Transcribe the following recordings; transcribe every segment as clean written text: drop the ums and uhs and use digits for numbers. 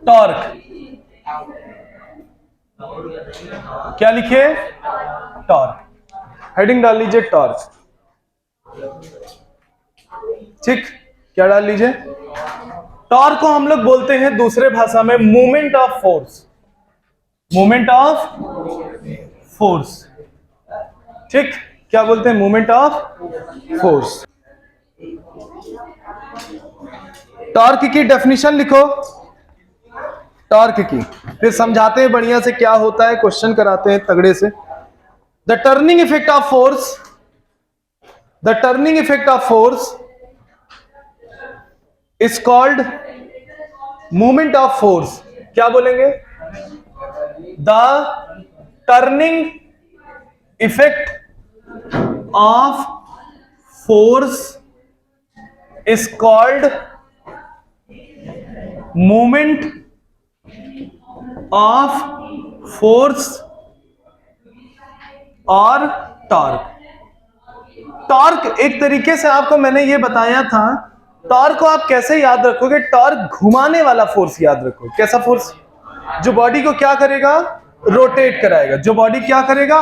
Torque. क्या लिखे? Torque. Heading डाल लीजिए टॉर्क। ठीक, क्या डाल लीजिए? टॉर्क को हम लोग बोलते हैं दूसरे भाषा में movement of force. Movement of force. ठीक, क्या बोलते हैं? Movement of force. टॉर्क की डेफिनेशन लिखो, टॉर्क की, फिर समझाते हैं बढ़िया से क्या होता है, क्वेश्चन कराते हैं तगड़े से। The turning effect of force, the turning effect of force is called movement of force. क्या बोलेंगे? The turning effect of force is called movement of force और टॉर्क। टॉर्क एक तरीके से आपको मैंने ये बताया था, टॉर्क को आप कैसे याद रखोगे? टॉर्क घुमाने वाला फोर्स याद रखो। कैसा फोर्स? जो बॉडी को क्या करेगा? रोटेट कराएगा। जो बॉडी क्या करेगा?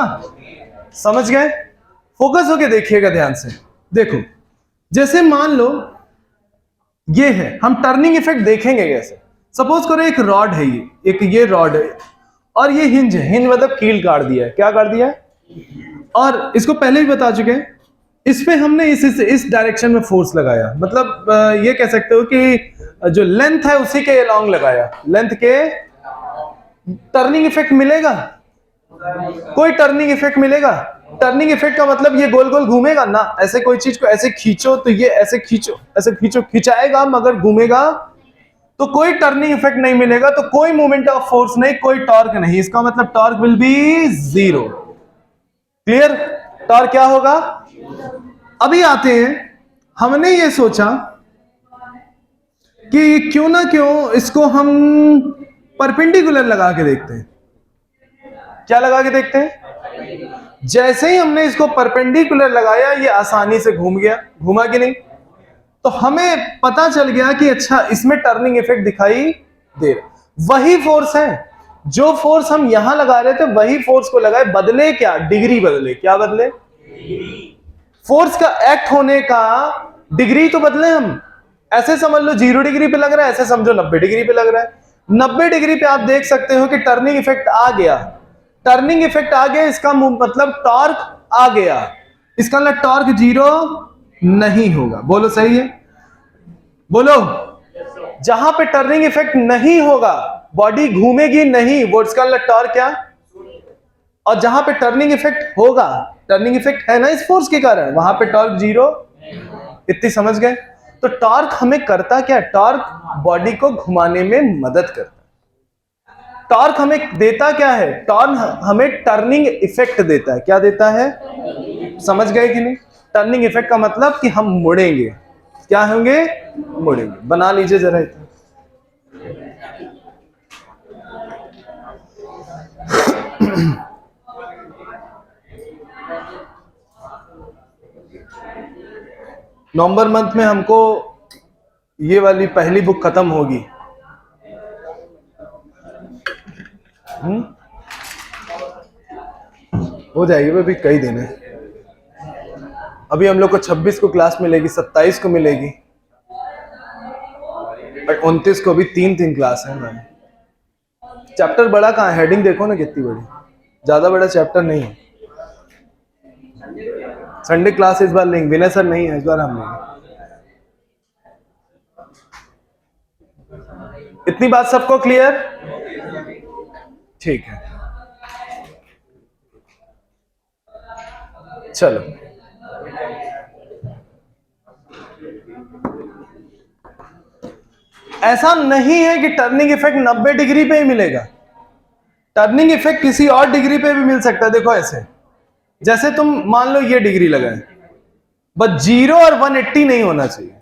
समझ गए? फोकस होके देखिएगा ध्यान से। देखो, जैसे मान लो ये है, हम टर्निंग इफेक्ट देखेंगे कैसे। सपोज करो एक रॉड है, ये रॉड है और ये हिंज है। हिंज मतलब कील काट दिया है। क्या काट दिया है? और इसको पहले भी बता चुके हैं, इस पे हमने इस डायरेक्शन में फोर्स लगाया। मतलब ये कह सकते हो कि जो लेंथ है उसी के अलोंग लगाया। लेंथ के टर्निंग इफेक्ट मिलेगा? कोई टर्निंग इफेक्ट मिलेगा? टर्निंग इफेक्ट का मतलब ये गोल गोल घूमेगा ना। ऐसे कोई चीज को ऐसे खींचो तो ये ऐसे खींचो, ऐसे खींचो, खिंचाएगा मगर घूमेगा तो कोई टर्निंग इफेक्ट नहीं मिलेगा। तो कोई मूवमेंट ऑफ फोर्स नहीं, कोई टॉर्क नहीं। इसका मतलब torque will be zero. Clear? Torque क्या होगा? अभी आते हैं, हमने ये सोचा कि क्यों ना क्यों इसको हम परपेंडिकुलर लगा के देखते हैं। क्या लगा के देखते हैं? जैसे ही हमने इसको परपेंडिकुलर लगाया, ये आसानी से घूम गया। घूमा कि नहीं? तो हमें पता चल गया कि अच्छा इसमें टर्निंग इफेक्ट दिखाई दे रहा। वही फोर्स है, जो फोर्स हम यहां लगा रहे थे वही फोर्स को लगाए। बदले क्या? डिग्री बदले। क्या बदले? फोर्स का एक्ट होने का डिग्री तो बदले हम। ऐसे समझ लो 0 डिग्री पे लग रहा है, ऐसे समझो 90 डिग्री पे लग रहा है। 90 डिग्री पे आप देख सकते हो कि टर्निंग इफेक्ट आ गया। टर्निंग इफेक्ट आ गया, इसका मतलब टॉर्क आ गया। इसका मतलब टॉर्क जीरो नहीं होगा। बोलो सही है? बोलो। जहां पे टर्निंग इफेक्ट नहीं होगा, बॉडी घूमेगी नहीं, वो इसका मतलब टॉर्क क्या? और जहां पे टर्निंग इफेक्ट होगा, टर्निंग इफेक्ट है ना इस फोर्स के कारण, वहां पे टॉर्क जीरो। इतनी समझ गए? तो टॉर्क हमें करता क्या? टॉर्क बॉडी को घुमाने में मदद करता है। टॉर्क हमें देता क्या है? टॉर्क हमें टर्निंग इफेक्ट देता है। क्या देता है? समझ गए कि नहीं? टर्निंग इफेक्ट का मतलब कि हम मुड़ेंगे। क्या होंगे? मुड़ेंगे। बना लीजिए जरा इतना। नवंबर मंथ में हमको ये वाली पहली बुक खत्म होगी। हो जाएगी, अभी कई दिन है। अभी हम लोग को 26 को क्लास मिलेगी, 27 को मिलेगी और 29 को भी 3 क्लास है। मैम चैप्टर बड़ा कहाँ है? हेडिंग देखो ना कितनी बड़ी। ज्यादा बड़ा चैप्टर नहीं है। संडे क्लास इस बार लेंगे। विनय सर नहीं है इस बार, हम लेंगे। इतनी बात सबको क्लियर? ठीक है, चलो। ऐसा नहीं है कि टर्निंग इफेक्ट 90 डिग्री पे ही मिलेगा। टर्निंग इफेक्ट किसी और डिग्री पे भी मिल सकता है। देखो ऐसे, जैसे तुम मान लो ये डिग्री लगाए, बस 0 और 180 नहीं होना चाहिए।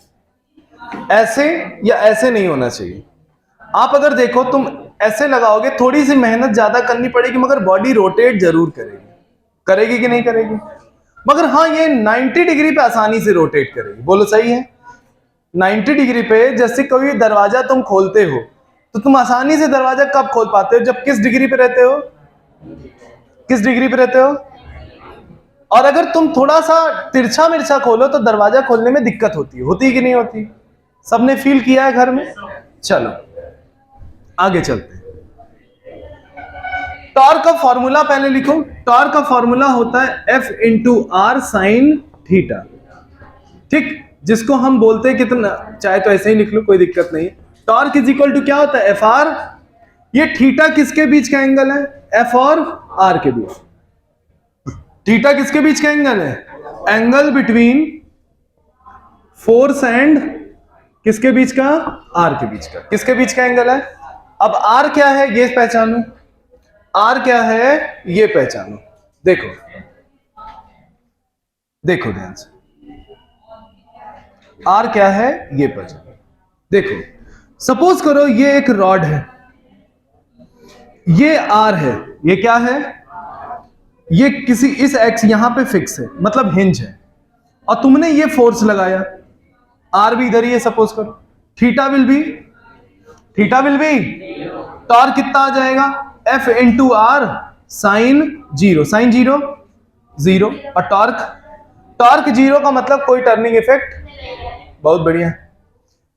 ऐसे या ऐसे नहीं होना चाहिए। आप अगर देखो, तुम ऐसे लगाओगे, थोड़ी सी मेहनत ज्यादा करनी पड़ेगी मगर बॉडी रोटेट जरूर करेगी। करेगी कि नहीं करेगी? मगर हाँ, ये 90 डिग्री पे आसानी से रोटेट करेगी। बोलो सही है? 90 डिग्री पे जैसे कोई दरवाजा तुम खोलते हो तो तुम आसानी से दरवाजा कब खोल पाते हो? जब किस डिग्री पे रहते हो? किस डिग्री पे रहते हो? और अगर तुम थोड़ा सा तिरछा मिर्चा खोलो तो दरवाजा खोलने में दिक्कत होती है कि नहीं होती? सबने फील किया है घर में? चलो आगे चलते हैं। टॉर्क का फॉर्मूला पहले लिखो। टॉर्क का फॉर्मूला होता है F into R sine theta, ठीक, जिसको हम बोलते हैं कितना, चाहे तो ऐसे ही लिख लो, कोई दिक्कत नहीं। टॉर्क इज इक्वल टू क्या होता है? F R. ये थीटा किसके बीच का एंगल है? एफ और आर के बीच। थीटा किसके बीच का एंगल है? एंगल बिटवीन फोर्स एंड किसके बीच का? आर के बीच का। किसके बीच का एंगल है? अब आर क्या है ये पहचानो, आर क्या है ये पहचानो। देखो देखो ध्यान से, आर क्या है ये पहचानो। देखो सपोज करो ये एक रॉड है, ये आर है, ये क्या है? ये किसी इस एक्स यहां पे फिक्स है, मतलब हिंज है, और तुमने ये फोर्स लगाया, आर भी इधर ही है सपोज करो, थीटा विल बी टॉर्क कितना आ जाएगा? F into R sine zero, sine zero zero, और टॉर्क जीरो का मतलब कोई टर्निंग इफेक्ट। बहुत बढ़िया।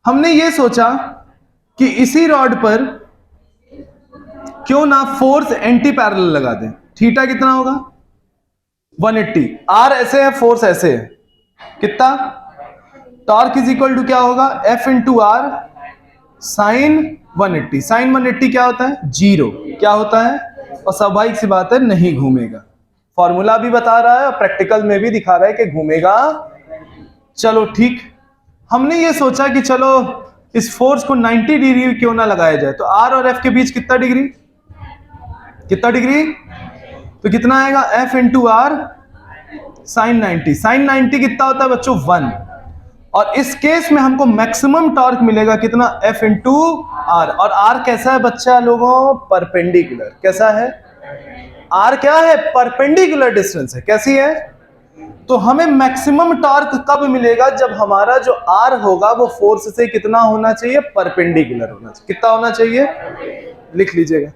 हमने ये सोचा कि इसी रॉड पर क्यों ना फोर्स एंटी पैरेलल लगा दें। थीटा कितना होगा? 180। आर ऐसे है, फोर्स ऐसे है, कितना? टॉर्क इज इक्वल टू क्या होगा? F into R sine 180। Sine 180 क्या होता है? जीरो। क्या होता है? और स्वाभाविक सी बात है नहीं घूमेगा। फॉर्मूला भी बता रहा है और प्रैक्टिकल में भी दिखा रहा है कि घूमेगा। चलो ठीक, हमने ये सोचा कि चलो इस फोर्स को 90 डिग्री क्यों ना लगाया जाए। तो आर और एफ के बीच कितना डिग्री? कितना डिग्री? तो कितना आएगा? F into R sine 90। Sine 90 कितना होता है बच्चों? 1। और इस केस में हमको मैक्सिमम टॉर्क मिलेगा कितना? F into R. और आर कैसा है बच्चा लोगों? परपेंडिकुलर। कैसा है? आर क्या है? परपेंडिकुलर डिस्टेंस है। कैसी है? तो हमें मैक्सिमम टॉर्क कब मिलेगा? जब हमारा जो आर होगा वो फोर्स से कितना होना चाहिए? परपेंडिकुलर होना चाहिए। कितना होना चाहिए? लिख लीजिएगा।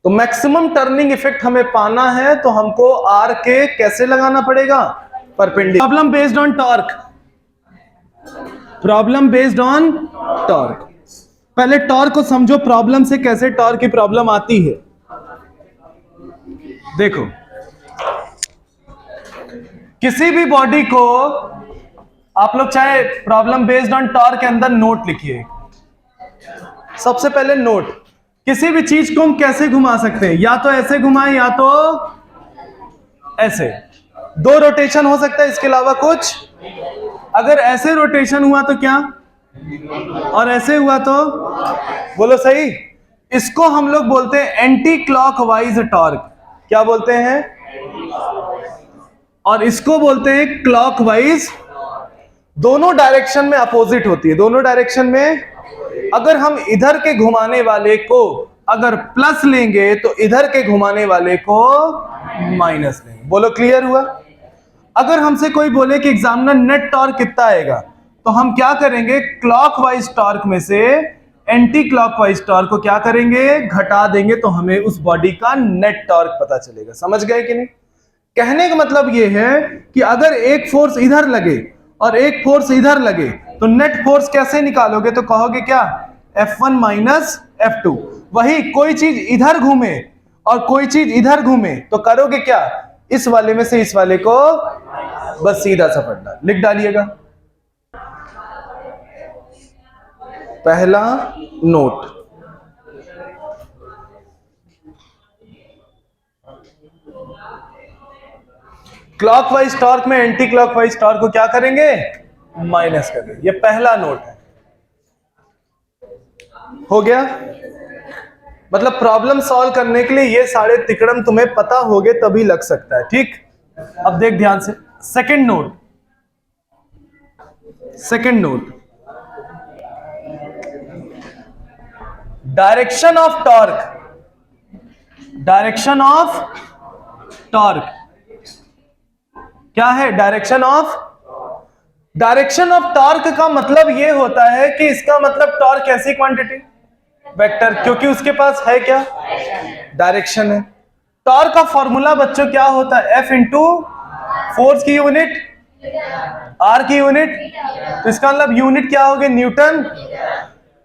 तो मैक्सिमम टर्निंग इफेक्ट हमें पाना है तो हमको आर के कैसे लगाना पड़ेगा? Perpendicular. Problem based on torque. Problem based on torque. पहले टॉर्क को समझो, प्रॉब्लम से कैसे टॉर्क की प्रॉब्लम आती है। देखो किसी भी बॉडी को आप लोग चाहे प्रॉब्लम बेस्ड ऑन टॉर्क के अंदर नोट लिखिए। सबसे पहले नोट, किसी भी चीज को हम कैसे घुमा सकते हैं? या तो ऐसे घुमाएं या तो ऐसे। 2 रोटेशन हो सकता है, इसके अलावा कुछ। अगर ऐसे रोटेशन हुआ तो क्या? और ऐसे हुआ तो? बोलो सही। इसको हम लोग बोलते हैं एंटी क्लॉकवाइज टॉर्क। क्या बोलते हैं? और इसको बोलते हैं क्लॉकवाइज। दोनों डायरेक्शन में अपोजिट होती है। दोनों डायरेक्शन में अगर हम इधर के घुमाने वाले को अगर प्लस लेंगे तो इधर के घुमाने वाले को माइनस लेंगे। बोलो क्लियर हुआ? अगर हमसे कोई बोले कि एग्जामिनर नेट टॉर्क कितना आएगा, तो हम क्या करेंगे? क्लॉकवाइज टॉर्क में से एंटी क्लॉकवाइज टॉर्क को क्या करेंगे? घटा देंगे, तो हमें उस बॉडी का नेट टॉर्क पता चलेगा। समझ गए कि नहीं? कहने का मतलब यह है कि अगर एक फोर्स इधर लगे और एक फोर्स इधर लगे तो नेट फोर्स कैसे निकालोगे? तो कहोगे क्या? F1 minus F2। वही कोई चीज इधर घूमे और कोई चीज इधर घूमे तो करोगे क्या? इस वाले में से इस वाले को बस सीधा सा पढ़ना, लिख डालिएगा। पहला नोट, क्लॉकवाइज टॉर्क में एंटी क्लॉकवाइज टॉर्क को क्या करेंगे? माइनस करेंगे। ये पहला नोट है। हो गया? मतलब प्रॉब्लम सॉल्व करने के लिए ये सारे तिकड़म तुम्हें पता होगे तभी लग सकता है। ठीक, अब देख ध्यान से। Second note, second note, direction of torque. Direction of torque क्या है? Direction of, direction of torque का मतलब ये होता है कि इसका मतलब टॉर्क कैसी क्वांटिटी, वेक्टर, क्योंकि उसके पास है क्या, डायरेक्शन है। टॉर्क का फॉर्मूला बच्चों क्या होता है, F इंटू फोर्स की यूनिट, R की यूनिट, तो इसका मतलब यूनिट क्या होगी, न्यूटन।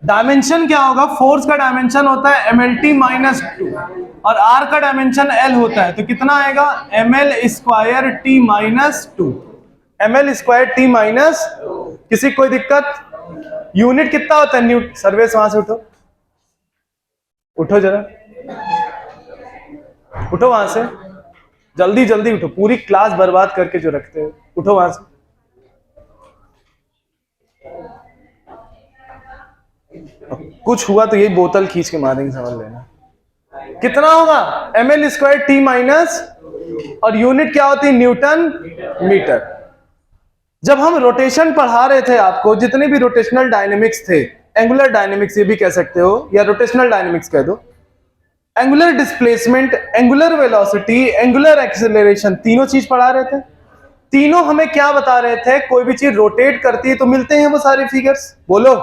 डायमेंशन क्या होगा, फोर्स का डायमेंशन होता है mlt माइनस 2 और R का डायमेंशन L होता है, तो कितना आएगा, ml square t minus 2, ml square t minus. किसी कोई दिक्कत, यूनिट कितना होता है, न्यूटन। सर्वेश वहां से उठो, उठो जरा, उठो वहां से, जल्दी जल्दी उठो, पूरी क्लास बर्बाद करके जो रखते हो, उठो वहां से। कुछ हुआ तो यही बोतल खींच के मारेंगे, समझ लेना। कितना होगा, ml स्क्वायर t माइनस, और यूनिट क्या होती है, न्यूटन मीटर। जब हम रोटेशन पढ़ा रहे थे आपको, जितने भी रोटेशनल डायनेमिक्स थे, एंगुलर डायनेमिक्स ये भी कह सकते हो या रोटेशनल डायनेमिक्स कह दो, angular displacement, angular velocity, angular acceleration, तीनों चीज पढ़ा रहे थे। तीनों हमें क्या बता रहे थे, कोई भी चीज रोटेट करती है तो मिलते हैं वो सारे फिगर्स, बोलो।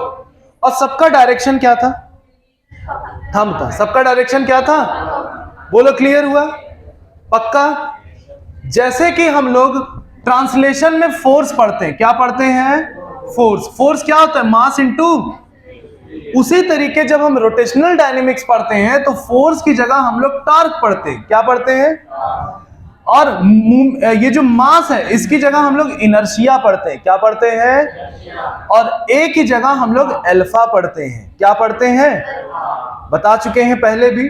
और सबका डायरेक्शन क्या था, थंब था। सबका डायरेक्शन क्या था, बोलो, क्लियर हुआ, पक्का। जैसे कि हम लोग ट्रांसलेशन में फोर्स पढ़ते हैं, क्या पढ़ते हैं, फोर्स। फोर्स क्या होता है, मास इनटू। उसी तरीके जब हम रोटेशनल डायनेमिक्स पढ़ते हैं तो फोर्स की जगह हम लोग टॉर्क पढ़ते हैं, क्या पढ़ते हैं, और ये जो मास है इसकी जगह हम लोग इनर्शिया पढ़ते हैं, क्या पढ़ते हैं, और ए की जगह हम लोग अल्फा पढ़ते हैं, क्या पढ़ते हैं, बता चुके हैं पहले भी।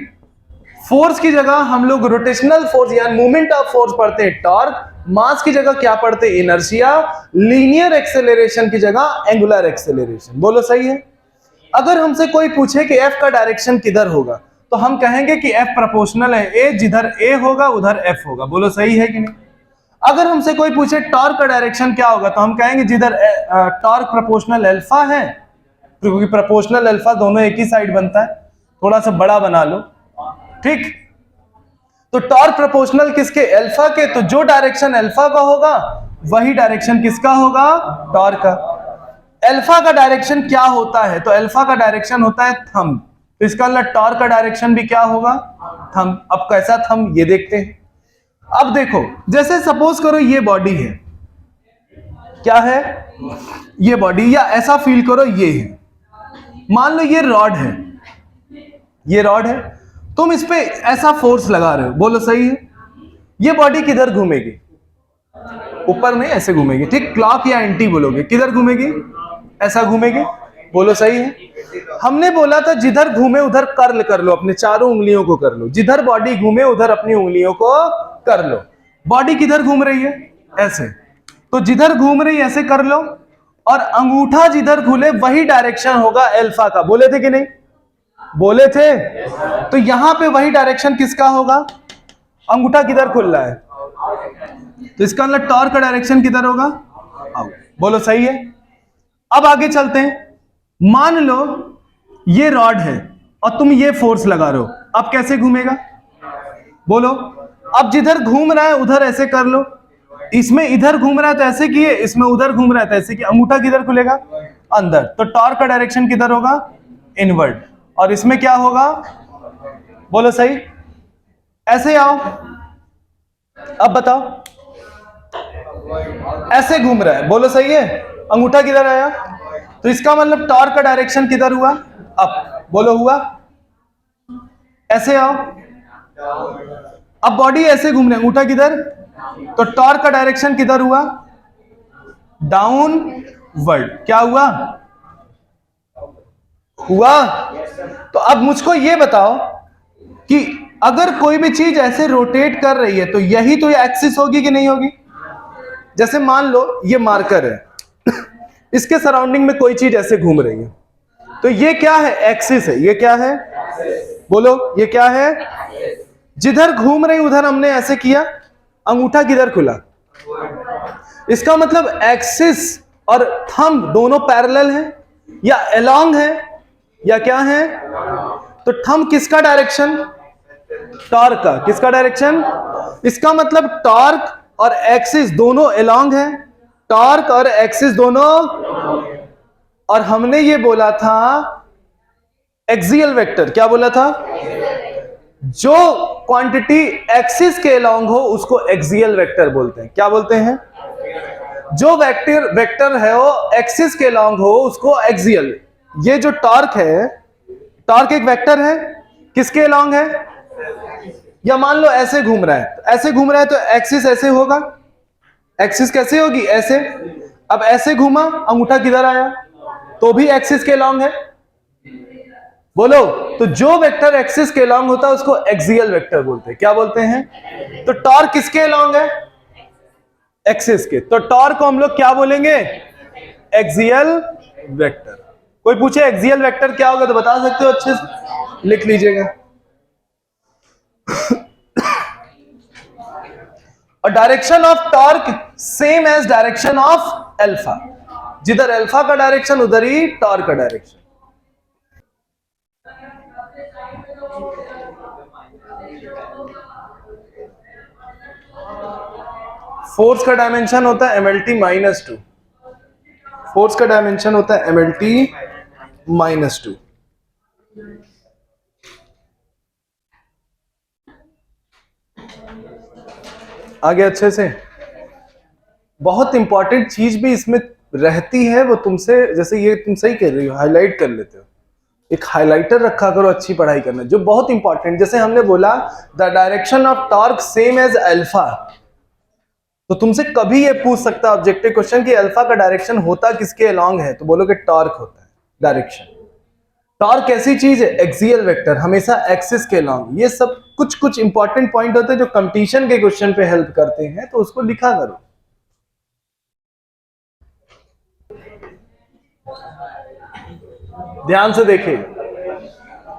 फोर्स की जगह हम लोग रोटेशनल फोर्स या मूवमेंट ऑफ फोर्स पढ़ते हैं टॉर्क, मास की जगह क्या पढ़ते हैं, इनर्शिया, लीनियर एक्सेलरेशन की जगह एंगुलर एक्सेलरेशन। बोलो सही है। अगर हमसे कोई पूछे कि एफ का डायरेक्शन किधर होगा तो हम कहेंगे कि एफ प्रोपोर्शनल है ए, जिधर ए होगा उधर एफ होगा। बोलो सही है कि नहीं। अगर हमसे कोई पूछे टॉर्क का डायरेक्शन क्या होगा तो हम कहेंगे जिधर टॉर्क प्रोपोर्शनल अल्फा है, क्योंकि प्रोपोर्शनल अल्फा दोनों एक ही साइड बनता है, थोड़ा सा बड़ा बना लो, ठीक। तो टॉर्क प्रोपोर्शनल किसके, अल्फा के, तो जो डायरेक्शन अल्फा का होगा वही डायरेक्शन किसका होगा, टॉर्क का। अल्फा का डायरेक्शन क्या होता है, तो अल्फा का डायरेक्शन होता है थंब, तो इसका मतलब टॉर्क का डायरेक्शन भी क्या होगा, थंब। अब कैसा थंब ये देखते हैं। अब देखो, जैसे सपोज करो ये बॉडी है, क्या है, ये बॉडी, या ऐसा फील करो ये है, मान लो ये रॉड है, ये रॉड है, तुम इस पे ऐसा फोर्स लगा रहे हो, बोलो सही है। ये बॉडी किधर घूमेगी, ऊपर नहीं, ऐसे घूमेगी, ठीक। क्लॉक या एंटी बोलोगे, किधर घूमेगी, ऐसा घूमेगी, बोलो सही है। हमने बोला था जिधर घूमे उधर कर्ल कर लो, अपने चारों उंगलियों को कर लो, जिधर बॉडी घूमे उधर अपनी उंगलियों को कर लो। बॉडी किधर घूम रही है, ऐसे, तो जिधर घूम रही है ऐसे कर लो, और अंगूठा जिधर खुले वही डायरेक्शन होगा अल्फा का। बोले थे कि नहीं, बोले थे। तो यहां पे वही डायरेक्शन किसका होगा, अंगूठा किधर खुल रहा है, तो इसका मतलब टॉर्क का डायरेक्शन किधर होगा, आउट। बोलो सही है। अब आगे चलते हैं। मान लो ये रॉड है और तुम ये फोर्स लगा रहे हो, अब कैसे घूमेगा, बोलो। अब जिधर घूम रहा है उधर ऐसे कर लो, इसमें इधर घूम रहा है तो ऐसे किए, इसमें उधर घूम रहा है तो ऐसे किए, अंगूठा किधर खुलेगा, अंदर, तो टॉर्क का डायरेक्शन किधर होगा, इनवर्ड। और इसमें क्या होगा, बोलो सही। ऐसे आओ, अब बताओ, ऐसे घूम रहा है, बोलो सही है, अंगूठा किधर आया, तो इसका मतलब टॉर्क का डायरेक्शन किधर हुआ, अप, बोलो हुआ। ऐसे आओ, अब बॉडी ऐसे घूम रही है, अंगूठा किधर, तो टॉर्क का डायरेक्शन किधर हुआ, डाउनवर्ड। क्या हुआ, हुआ। तो अब मुझको ये बताओ कि अगर कोई भी चीज ऐसे रोटेट कर रही है तो यही तो ये एक्सिस होगी कि नहीं होगी। जैसे मान लो ये मार्कर है, इसके सराउंडिंग में कोई चीज ऐसे घूम रही है, तो ये क्या है, एक्सिस है। ये क्या है, बोलो, ये क्या है, जिधर घूम रही उधर हमने ऐसे किया, अंगूठा किधर खुला, इसका मतलब एक्सिस और थंब दोनों पैरेलल हैं या अलोंग है या क्या है। तो थंब किसका डायरेक्शन, टॉर्क का, किसका डायरेक्शन, इसका मतलब टॉर्क और एक्सिस दोनों अलोंग है टॉर्क और एक्सिस दोनों, और हमने ये बोला था एक्सियल वेक्टर, क्या बोला था? जो क्वांटिटी एक्सिस के अलोंग हो उसको एक्सियल वेक्टर बोलते हैं। क्या बोलते हैं? जो वेक्टर है वो एक्सिस के अलोंग हो उसको एक्सियल। ये जो टॉर्क है, टॉर्क एक वेक्टर है, किसके अलोंग है? या मान लो ऐसे घूम रहा है, ऐसे घूम रहा है तो एक्सिस ऐसे होगा, एक्सिस कैसे होगी? ऐसे। अब ऐसे घूमा, अंगूठा किधर आया? तो भी एक्सिस के अलोंग है। बोलो, तो जो वेक्टर एक्सिस के अलोंग होता है उसको एक्सियल वेक्टर बोलते हैं। क्या बोलते हैं? तो टॉर्क किसके अलोंग है? एक्सिस के। तो टॉर्क को हम लोग क्या बोलेंगे? Axial vector. कोई पूछे एक्सियल वेक्टर क्या होगा तो बता सकते हो? अच्छे से लिख लीजिएगा। और direction of torque same as direction of alpha. जिधर अल्फा का डायरेक्शन उधर ही टॉर्क का डायरेक्शन। फोर्स का डायमेंशन होता है MLT -2। फोर्स का डायमेंशन होता है MLT -2। आगे अच्छे से। बहुत इंपॉर्टेंट चीज भी इसमें रहती है, वो तुमसे, जैसे ये तुम सही कह रही हो, हाईलाइट कर लेते हो। एक हाइलाइटर रखा करो अच्छी पढ़ाई करना, जो बहुत इंपॉर्टेंट। जैसे हमने बोला the direction of torque same as alpha, तो तुमसे कभी ये पूछ सकता ऑब्जेक्टिव क्वेश्चन कि अल्फा का डायरेक्शन होता किसके अलोंग है, तो बोलोगे टॉर्क होता है डायरेक्शन। टॉर्क ऐसी चीज है, एक्सियल वेक्टर, हमेशा एक्सिस के अलोंग। ये सब कुछ कुछ इंपॉर्टेंट पॉइंट होते हैं जो कंपटीशन के क्वेश्चन पे हेल्प करते हैं, तो उसको लिखा करो। ध्यान से देखिए,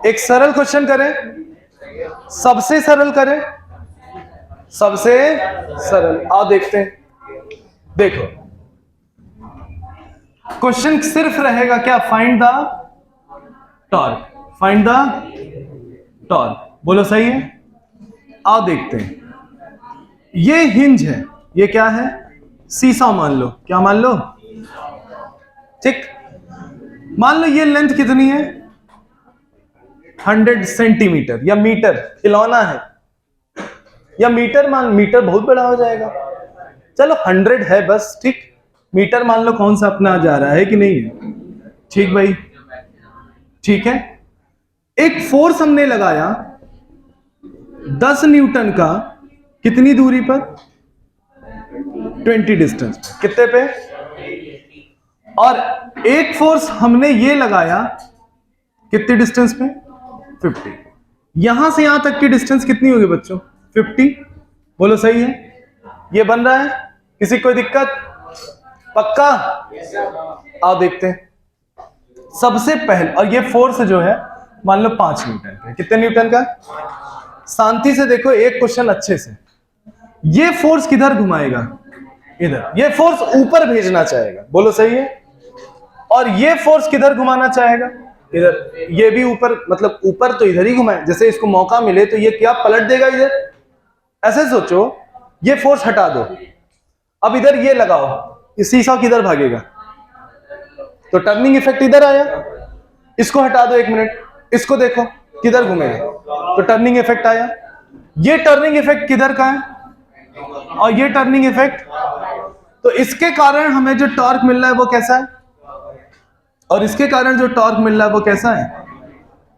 एक सरल क्वेश्चन करें, सबसे सरल करें, सबसे सरल। आओ देखते हैं। देखो, क्वेश्चन सिर्फ रहेगा क्या? Find the torque, find the torque. बोलो सही है? आओ देखते हैं। ये हिंज है, ये क्या है? सीसा मान लो। क्या मान लो? ठीक। मान लो ये लेंथ कितनी है? 100 सेंटीमीटर या मीटर, खिलौना है, या मीटर मीटर बहुत बड़ा हो जाएगा, चलो 100 है बस। ठीक, मीटर मान लो कौन सा अपना जा रहा है कि नहीं है? ठीक भाई, ठीक है। एक फोर्स हमने लगाया 10 न्यूटन का, कितनी दूरी पर? 20 डिस्टेंस पे। कितने पे? और एक फोर्स हमने ये लगाया कितनी डिस्टेंस पे? 50। यहां से यहां तक की डिस्टेंस कितनी होगी बच्चों? 50। बोलो सही है? ये बन रहा है? किसी कोई दिक्कत? पक्का? आओ देखते हैं। सबसे पहले, और ये फोर्स जो है मान लो 5 न्यूटन का। कितने न्यूटन का? शांति से देखो एक क्वेश्चन अच्छे से। ये फोर्स किधर घुमाएगा? इधर। ये फोर्स ऊपर भेजना चाहेगा। बोलो सही है? और ये फोर्स किधर घुमाना चाहेगा? इधर। ये भी ऊपर, मतलब ऊपर तो इधर ही घुमाए। जैसे इसको मौका मिले तो ये क्या पलट देगा इधर। ऐसे सोचो, ये फोर्स हटा दो, अब इधर ये लगाओ, ये सीसा किधर भागेगा? तो टर्निंग इफेक्ट इधर आया। इसको हटा दो 1 मिनट, इसको देखो किधर घूमेगा, तो टर्निंग इफेक्ट आया। ये टर्निंग इफेक्ट किधर का है? और ये टर्निंग इफेक्ट, तो इसके कारण हमें जो टॉर्क मिल रहा है वो कैसा है? और इसके कारण जो टॉर्क मिल रहा है वो कैसा है?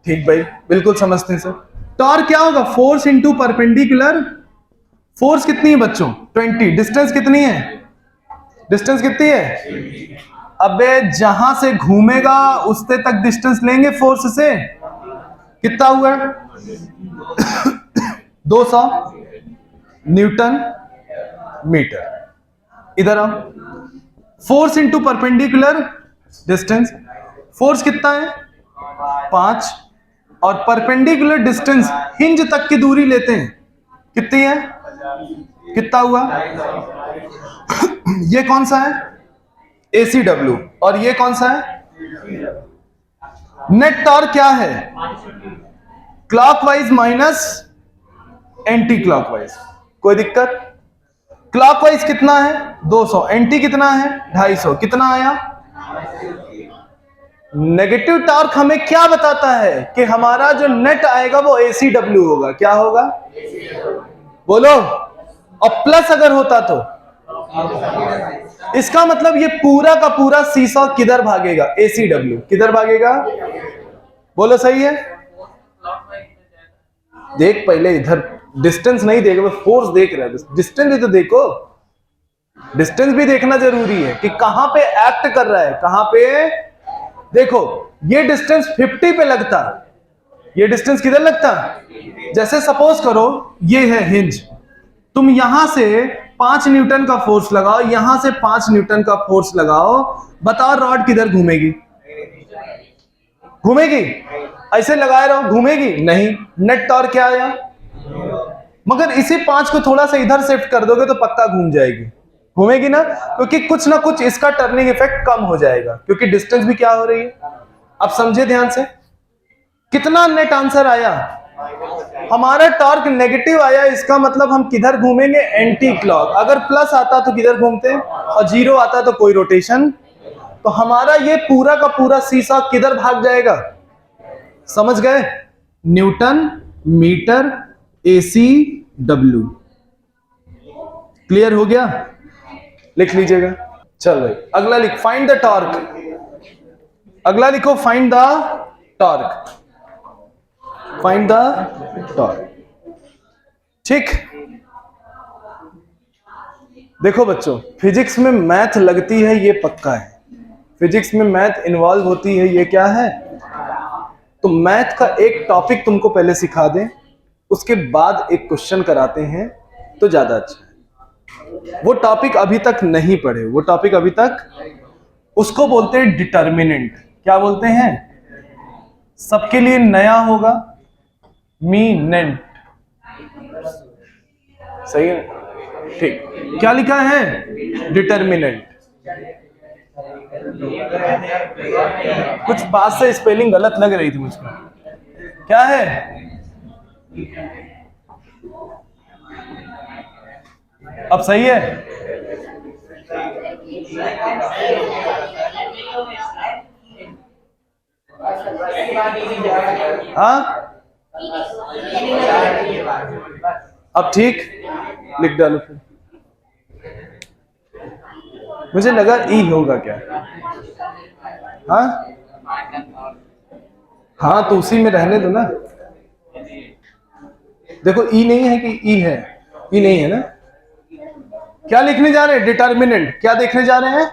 ठीक भाई, बिल्कुल समझते हैं सर। टॉर्क क्या होगा? Force into perpendicular. फोर्स कितनी है बच्चों? 20। डिस्टेंस कितनी है? डिस्टेंस कितनी है? अबे जहां से घूमेगा उससे तक डिस्टेंस लेंगे फोर्स से। कितना हुआ? 200 न्यूटन मीटर। इधर आओ, force into perpendicular distance. Force कितना है? 5, और परपेंडिकुलर डिस्टेंस हिंज तक की दूरी लेते हैं, कितनी है? कितना हुआ? ये कौन सा है? ACW। और ये कौन सा है? नेट टॉर्क क्या है? Clockwise minus anti clockwise. कोई दिक्कत? क्लॉकवाइज कितना है 200, एंटी कितना है 250, कितना आया। नेगेटिव टॉर्क हमें क्या बताता है कि हमारा जो नेट आएगा वो ACW होगा। क्या होगा बोलो। और प्लस अगर होता तो इसका मतलब ये पूरा का पूरा सीसॉ किधर भागेगा, ACW किधर भागेगा, बोलो सही है। देख पहले इधर, डिस्टेंस नहीं देख, बस फोर्स देख रहा है, डिस्टेंस भी तो देखो, डिस्टेंस भी देखना जरूरी है कि कहां पे एक्ट कर रहा है, कहां पे। देखो ये डिस्टेंस 50 पे लगता, ये डिस्टेंस किधर लगता, जैसे सपोज करो ये है हिंज, तुम यहां से 5 न्यूटन का फोर्स लगाओ, यहां से 5 न्यूटन का फोर्स लगाओ, बताओ रॉड किधर घूमेगी, घूमेगी, ऐसे लगाए रहो घूमेगी नहीं। नेट टॉर्क क्या आया, मगर इसी 5 को थोड़ा सा इधर शिफ्ट कर दोगे तो पक्का घूम जाएगी, घूमेगी ना, क्योंकि कुछ ना कुछ इसका टर्निंग इफेक्ट कम हो जाएगा, क्योंकि डिस्टेंस भी क्या हो रही है। अब समझे ध्यान से, कितना नेट आंसर आया, हमारा टॉर्क नेगेटिव आया, इसका मतलब हम किधर घूमेंगे, एंटी क्लॉक। अगर प्लस आता तो किधर घूमते, और 0 आता तो कोई रोटेशन, तो हमारा ये पूरा का पूरा सीसा किधर भाग जाएगा, समझ गए, न्यूटन मीटर ACW। क्लियर हो गया, लिख लीजिएगा। चल भाई अगला लिख, फाइंड द टॉर्क, अगला लिखो find the torque, find the torque. ठीक, देखो बच्चों फिजिक्स में मैथ लगती है ये पक्का है, फिजिक्स में मैथ इन्वॉल्व होती है ये क्या है। तो मैथ का एक टॉपिक तुमको पहले सिखा दें, उसके बाद एक क्वेश्चन कराते हैं तो ज्यादा अच्छा है। वो टॉपिक अभी तक नहीं पढ़े, वो टॉपिक अभी तक, उसको बोलते हैं डिटर्मिनेंट। क्या बोलते हैं, सबके लिए नया होगा, मीनेंट, सही है ठीक। क्या लिखा है, डिटर्मिनेंट। कुछ पास से स्पेलिंग गलत लग रही थी मुझको, क्या है, अब सही है। हाँ अब ठीक, लिख डालो फिर, मुझे लगा ई होगा क्या। हाँ हाँ तो उसी में रहने दो ना, देखो ई नहीं है कि ई है, ई नहीं है ना। क्या लिखने जा रहे हैं, डिटर्मिनेंट। क्या देखने जा रहे हैं,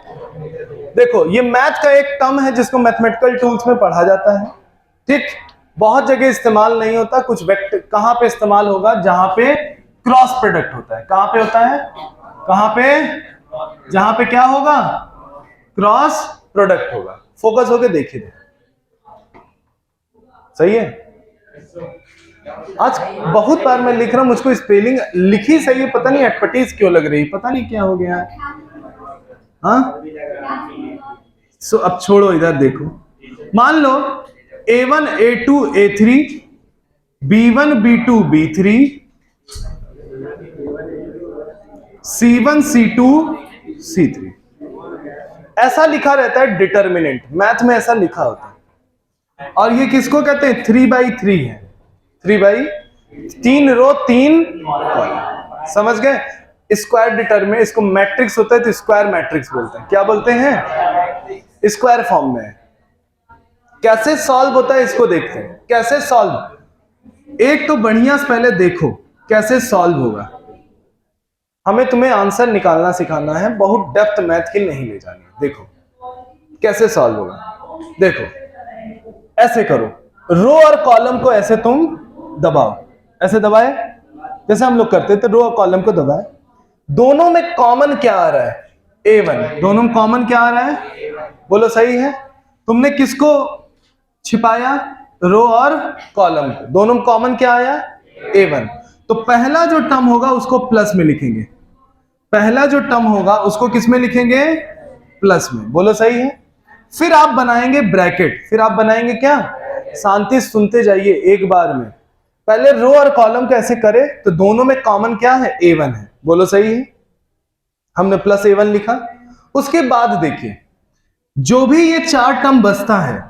देखो ये मैथ का एक टर्म है जिसको मैथमेटिकल टूल्स में पढ़ा जाता है, ठीक, बहुत जगह इस्तेमाल नहीं होता, कुछ वेक्टर कहां पे इस्तेमाल होगा, जहां पे क्रॉस प्रोडक्ट होता है। कहां पे होता है, कहां पे, जहां पे क्या होगा, क्रॉस प्रोडक्ट होगा। फोकस होके देखिए, सही है। आज बहुत बार मैं लिख रहा हूं, मुझको स्पेलिंग लिखी सही है, पता नहीं अटपटीस क्यों लग रही, पता नहीं क्या हो गया। हाँ सो अब छोड़ो, इधर देखो, मान लो A1 A2 A3 B1 B2 B3 C1 C2 C3, ऐसा लिखा रहता है डिटर्मिनेंट, मैथ में ऐसा लिखा होता है। और ये किसको कहते हैं, 3/3 है, 3 रो 3 कॉलम, समझ गए। स्क्वायर डिटर्मिनेंट, इसको मैट्रिक्स होता है तो स्क्वायर मैट्रिक्स बोलते हैं। क्या बोलते हैं, स्क्वायर फॉर्म में। कैसे सॉल्व होता है इसको देखते हैं, कैसे सॉल्व, एक तो बढ़िया से पहले देखो कैसे सॉल्व होगा। हमें तुम्हें आंसर निकालना सिखाना है, बहुत डेप्थ मैथ की नहीं ले जानी। देखो कैसे सॉल्व होगा, देखो ऐसे करो, रो और कॉलम को ऐसे तुम दबाओ, ऐसे दबाए जैसे हम लोग करते थे, रो और कॉलम को दबाए, दोनों में कॉमन क्या आ रहा है, A1, दोनों में कॉमन क्या आ रहा है, बोलो सही है। तुमने किसको छिपाया, रो और कॉलम को, दोनों में कॉमन क्या आया, A1। तो पहला जो टर्म होगा उसको प्लस में लिखेंगे, पहला जो टर्म होगा उसको किस में लिखेंगे, प्लस में, बोलो सही है। फिर आप बनाएंगे ब्रैकेट, फिर आप बनाएंगे क्या, शांति सुनते जाइए एक बार में, पहले रो और कॉलम को ऐसे करे तो दोनों में कॉमन क्या है, A1 है, बोलो सही है। हमने प्लस A1 लिखा। उसके बाद देखिए जो भी ये 4 टर्म बचता है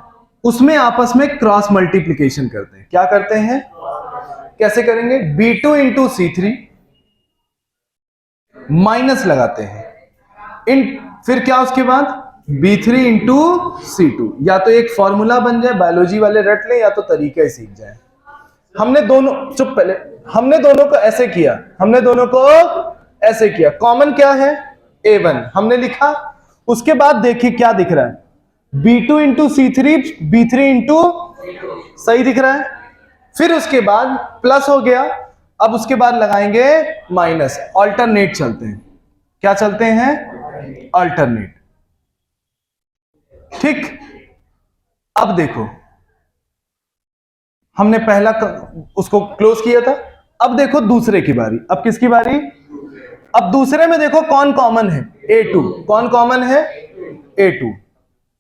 उसमें आपस में क्रॉस मल्टीप्लीकेशन करते हैं। क्या करते हैं, कैसे करेंगे, B2 इंटू C3 माइनस लगाते हैं इन, फिर क्या उसके बाद B3 इंटू C2। या तो एक फॉर्मूला बन जाए, बायोलॉजी वाले रट ले, या तो तरीका ही सीख जाए। हमने दोनों, चुप पहले, हमने दोनों को ऐसे किया, हमने दोनों को ऐसे किया। कॉमन क्या है, A1 हमने लिखा। उसके बाद देखिए क्या दिख रहा है, B2 into C3 B3 into, सही दिख रहा है। फिर उसके बाद प्लस हो गया, अब उसके बाद लगाएंगे माइनस। ऑल्टरनेट चलते हैं, क्या चलते हैं, अल्टरनेट। ठीक, अब देखो हमने पहला उसको क्लोज किया था, अब देखो दूसरे की बारी। अब किसकी बारी, अब दूसरे में देखो कौन कॉमन है, A2। कौन कॉमन है, A2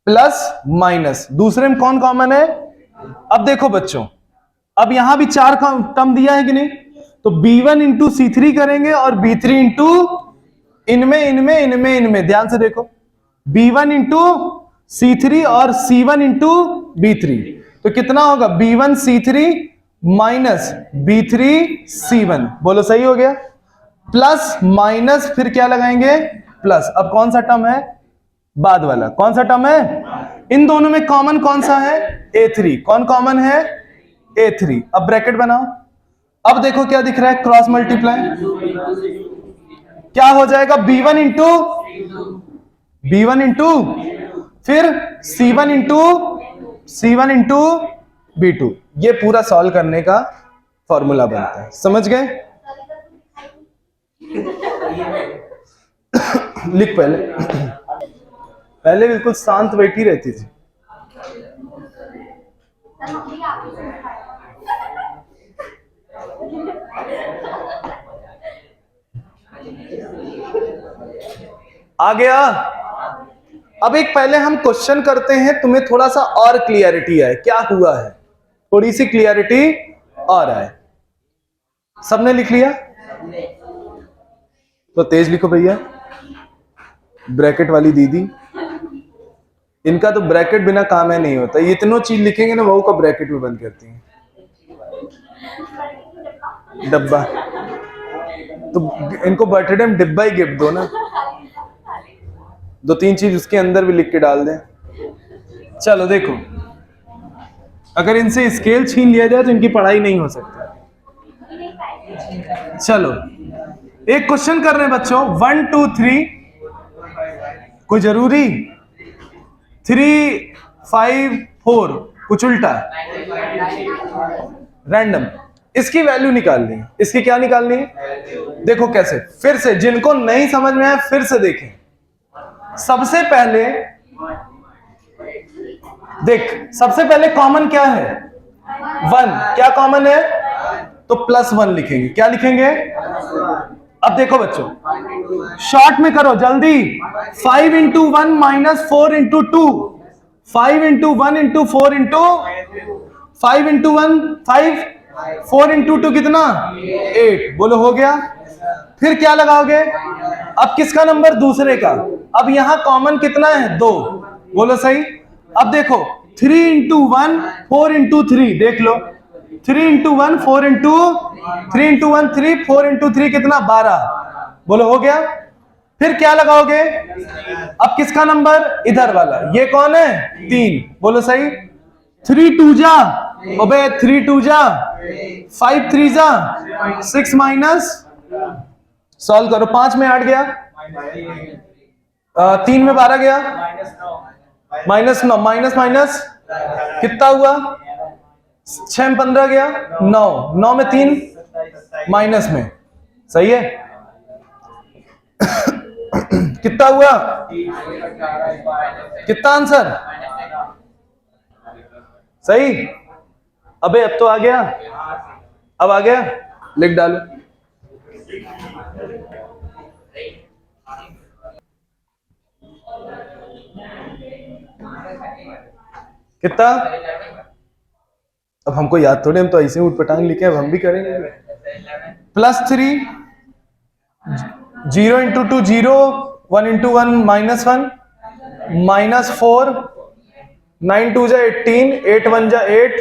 प्लस माइनस। दूसरे में कौन कॉमन है, अब देखो बच्चों, अब यहां भी 4 का टर्म दिया है कि नहीं, तो B1 इंटू C3 करेंगे और B3 इंटू इनमें ध्यान से देखो, B1 इंटू C3 और C1 इंटू B3, तो कितना होगा, B1 C3 minus B3 C1। बोलो सही हो गया, प्लस माइनस, फिर क्या लगाएंगे, प्लस। अब कौन सा टर्म है, बाद वाला, कौन सा टर्म है, इन दोनों में कॉमन कौन सा है, A3। कौन कॉमन है, A3। अब ब्रैकेट बनाओ, अब देखो क्या दिख रहा है, क्रॉस मल्टीप्लाई, क्या हो जाएगा, B1 इंटू फिर C1 इंटू B2। ये पूरा सॉल्व करने का फॉर्मूला बनता है, समझ गए। लिख पहले, पहले बिल्कुल शांत बैठी रहती थी। आ गया। अब एक पहले हम क्वेश्चन करते हैं, तुम्हें थोड़ा सा और क्लियरिटी आए क्या हुआ है, थोड़ी सी क्लियरिटी और आए। सबने लिख लिया, तो तेज लिखो भैया। ब्रैकेट वाली दीदी, इनका तो ब्रैकेट बिना काम है नहीं होता, ये इतनों चीज लिखेंगे ना, वहू को ब्रैकेट में बंद करती हैं। डब्बा, तो इनको बर्थडे में डिब्बा ही गिफ्ट दो ना, 2-3 चीज उसके अंदर भी लिख के डाल दें। चलो देखो, अगर इनसे स्केल छीन लिया जाए तो इनकी पढ़ाई नहीं हो सकती। चलो एक क्वेश्चन कर रहे हैं बच्चों, 1 2 3, कोई जरूरी, 3 5 4, कुछ उल्टा, रैंडम। इसकी वैल्यू निकालनी है, इसकी क्या निकालनी है, देखो कैसे, फिर से जिनको नहीं समझ में आया फिर से देखें। सबसे पहले देख, सबसे पहले कॉमन क्या है, 1। क्या कॉमन है, तो +1 लिखेंगे। क्या लिखेंगे, अब देखो बच्चों शॉर्ट में करो जल्दी, 5 into 1 minus 4 into 2, 5 into 1 into 4 into 5 into 1 5, 4 into 2 कितना, 8। बोलो हो गया। फिर क्या लगाओगे, अब किसका नंबर, दूसरे का। अब यहां कॉमन कितना है, 2। बोलो सही। अब देखो 3 इंटू 1 4 इंटू 3, देख लो, 3 इंटू 1 4 इंटू 3 इंटू 1 3, 4 इंटू 3 कितना, 12। बोलो हो गया। फिर क्या लगाओगे, अब किसका नंबर, इधर वाला, ये कौन है, 3। बोलो सही। 3 2 जा, अबे 3 2 जा, 5 3 जा, 6 माइनस, सॉल्व करो, 5 में 8 गया, 3 में 12 गया, -9, माइनस माइनस कितना हुआ, 6 में 15 गया, 9, 9 में 3 माइनस में, सही है। कितना हुआ, कितना आंसर, सही। अबे अब तो आ गया, अब आ गया, लिख डालो। कितना, अब हमको याद थोड़े, हम तो ऐसे उठ पटांग लिखे, अब हम भी करेंगे। +3 0 इंटू 2 0, 1 इंटू 1 -1, -4, 9 2 जा 18, 8 1 जा 8,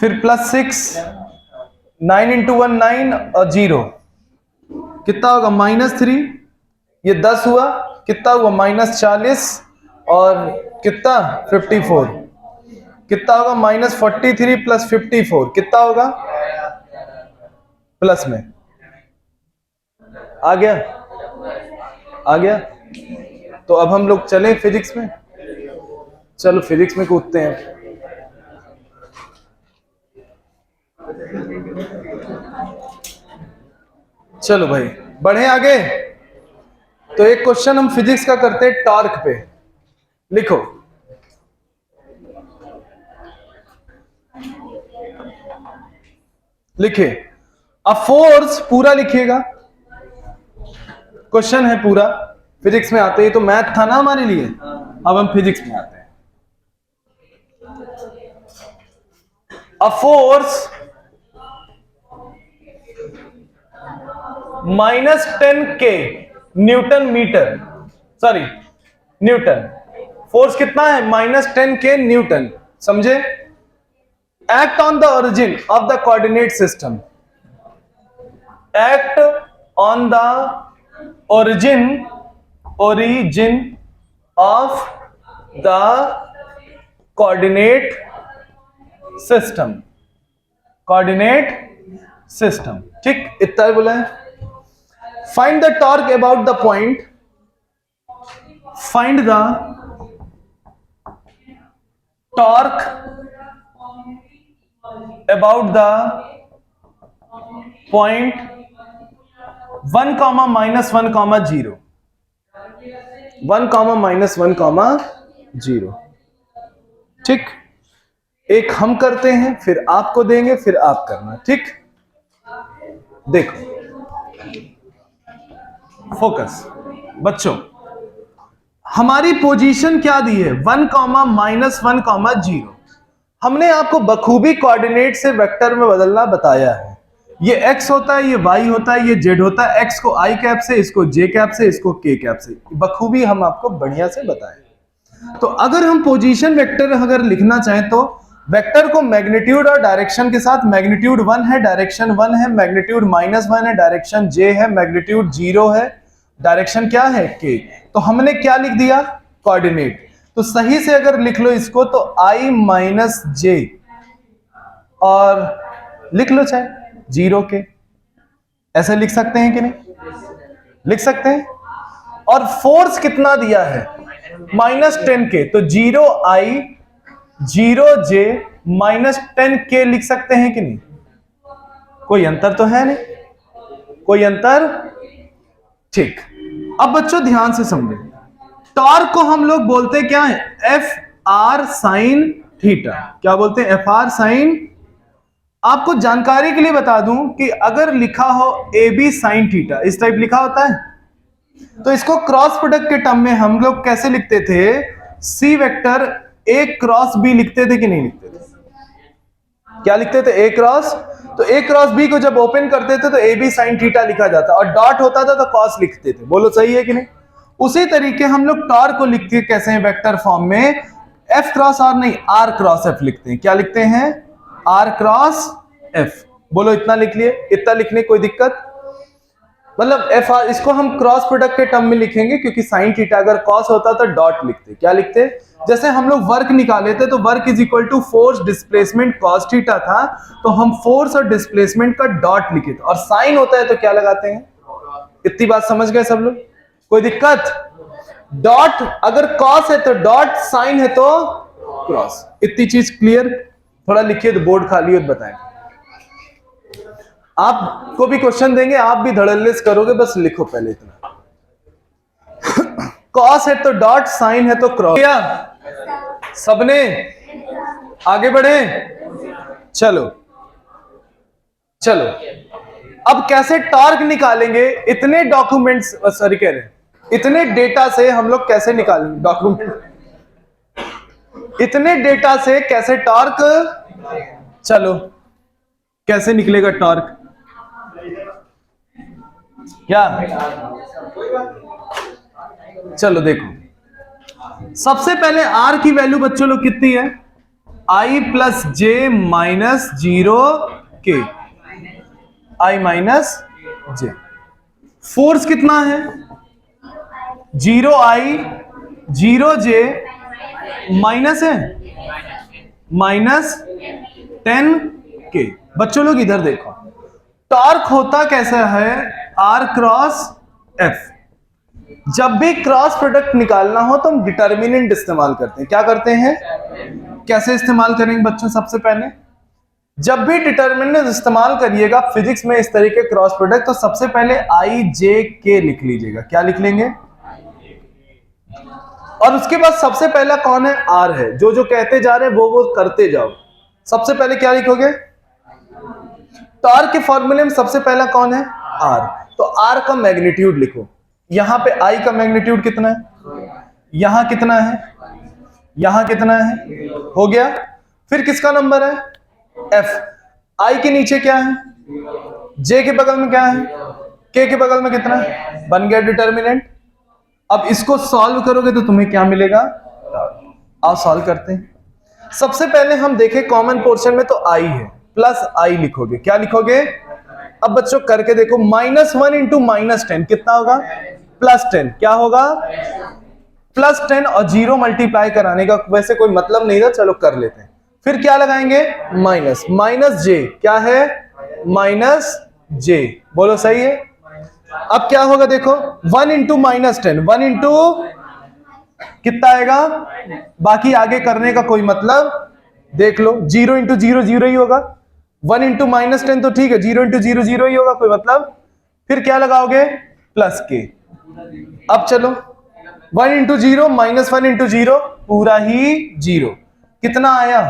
फिर +6, 9 इंटू 1 9 और 0, कितना होगा -3, ये 10 हुआ, कितना हुआ -40 और कितना 54, कितना होगा -43 + 54, कितना होगा प्लस में आ गया, आ गया। तो अब हम लोग चलें फिजिक्स में, चलो फिजिक्स में कूदते हैं। चलो भाई बढ़े आगे। तो एक क्वेश्चन हम फिजिक्स का करते हैं टॉर्क पे। लिखो, लिखे अ फोर्स, पूरा लिखिएगा, क्वेश्चन है पूरा। फिजिक्स में आते ही तो मैथ था ना हमारे लिए, अब हम फिजिक्स में आते हैं। A force -10K newton metre, sorry newton, force कितना है -10K न्यूटन, समझे। Act on the origin of the coordinate system, act on the origin of the coordinate system, coordinate system, ठीक, इतना बोला है। Find the torque about the point, find the torque about the point 1, -1, 0, 1, -1, 0, ठीक। एक हम करते हैं, फिर आपको देंगे, फिर आप करना, ठीक। देखो फोकस बच्चों, हमारी पोजीशन क्या दी है 1, -1, 0। हमने आपको बखूबी कोऑर्डिनेट से वेक्टर में बदलना बताया है। ये x होता है, ये y होता है, ये z होता है। x को i कैप से, इसको j कैप से, इसको k कैप से, बखूबी हम आपको बढ़िया से बताएं। तो अगर हम पोजीशन वेक्टर अगर लिखना चाहें तो वेक्टर को मैग्नीट्यूड और डायरेक्शन के साथ, मैग्नीट्यूड 1 है, डायरेक्शन 1 है, मैग्नीट्यूड -1 है, डायरेक्शन j है, मैग्नीट्यूड 0 है, डायरेक्शन क्या है k। तो हमने क्या लिख दिया कोऑर्डिनेट। तो सही से अगर लिख लो इसको तो i - j, और लिख लो चाहे 0 के, ऐसे लिख सकते हैं कि नहीं, लिख सकते हैं। और फोर्स कितना दिया है -10K, तो 0i 0j -10K लिख सकते हैं कि नहीं। कोई अंतर तो है नहीं, कोई अंतर, ठीक। अब बच्चों ध्यान से समझें, टॉर्क को हम लोग बोलते क्या है FR sin थीटा। क्या बोलते हैं FR sin। आपको जानकारी के लिए बता दूं कि अगर लिखा हो AB sin थीटा, इस टाइप लिखा होता है, तो इसको क्रॉस प्रोडक्ट के टर्म में हम लोग कैसे लिखते थे, C vector A cross B लिखते थे कि नहीं लिखते थे। क्या लिखते थे A क्रॉस, तो A क्रॉस B को जब ओपन करते थे तो AB sin थीटा लिखा जाता, और डॉट होता था तो कॉस लिखते थे। बोलो सही है कि नहीं। उसी तरीके हम लोग टॉर्क को लिखते कैसे हैं वेक्टर फॉर्म में, F क्रॉस R नहीं, R क्रॉस F लिखते हैं। क्या लिखते हैं R क्रॉस F। बोलो इतना लिख लिए, इतना लिखने कोई दिक्कत, मतलब एफ आर, इसको हम क्रॉस प्रोडक्ट के टर्म में लिखेंगे क्योंकि साइन थीटा अगर कॉस होता तो डॉट लिखते। क्या लिखते, जैसे हम लोग वर्क निकाले थे तो work is equal to force displacement cos theta था, तो हम फोर्स और डिस्प्लेसमेंट का डॉट लिखे थे। और साइन होता है तो क्या लगाते हैं, इतनी बात समझ गए सब लोग, कोई दिक्कत। डॉट अगर कॉस है तो डॉट, साइन है तो क्रॉस, इतनी चीज क्लियर। थोड़ा लिखिए तो बोर्ड खाली हो तो बताएं। आपको भी क्वेश्चन देंगे, आप भी धड़ल्लेस करोगे, बस लिखो पहले इतना। कॉस है तो डॉट, साइन है तो क्रॉस। सबने आगे बढ़े, चलो चलो। अब कैसे टॉर्क निकालेंगे, इतने डॉक्यूमेंट्स, सॉरी कह रहे हैं, इतने डेटा से हम लोग कैसे निकालेंगे डॉक्यूमेंट, इतने डेटा से कैसे टॉर्क, चलो कैसे निकलेगा टॉर्क। क्या? चलो देखो, सबसे पहले r की वैल्यू बच्चों लोग कितनी है? i plus J minus 0k, i minus J. Force कितना है? 0i 0j माइनस है माइनस 10k। बच्चों लोग इधर देखो, टॉर्क होता कैसा है? r cross f। जब भी क्रॉस प्रोडक्ट निकालना हो तो हम डिटर्मिनेंट इस्तेमाल करते हैं। क्या करते हैं? कैसे इस्तेमाल करेंगे बच्चों? सबसे पहले जब भी डिटर्मिनेंट इस्तेमाल करिएगा फिजिक्स में इस तरीके क्रॉस प्रोडक्ट, तो सबसे पहले i j k लिख लीजिएगा। क्या लिख लेंगे? और उसके बाद सबसे पहला कौन है? r है। जो जो कहते जा रहे हैं वो करते जाओ। सबसे पहले क्या लिखोगे? टॉर्क के फॉर्मूले में सबसे पहला कौन है? r। तो r का मैग्नीट्यूड लिखो। यहां पे i का मैग्नीट्यूड कितना है? यहां कितना है? यहां कितना है? हो गया। फिर किसका नंबर है? f। i के नीचे क्या है? j के बगल में क्या है? k के बगल में कितना है? बन गया डिटर्मिनेंट। अब इसको सॉल्व करोगे तो तुम्हें क्या मिलेगा? आओ सॉल्व करते हैं। सबसे पहले हम देखें कॉमन पोर्शन में तो i है, प्लस i लिखोगे। क्या लिखोगे? अब बच्चों करके देखो, -1 इंटू -10 कितना होगा? +10। क्या होगा? +10। और 0 मल्टीप्लाई कराने का वैसे कोई मतलब नहीं था, चलो कर लेते हैं। फिर क्या लगाएंगे? Minus j। क्या है? -j। बोलो सही है। अब क्या होगा देखो, 1 इंटू -10, 1 इंटू कितना आएगा? बाकी आगे करने का कोई मतलब, देख लो, 0 इंटू 0 0 ही होगा। 1 इंटू -10 तो ठीक है, 0 इंटू 0 0 ही होगा, कोई मतलब। फिर क्या लगाओगे? प्लस के। अब चलो 1 इंटू 0 -1 इंटू 0 पूरा ही 0। कितना आया?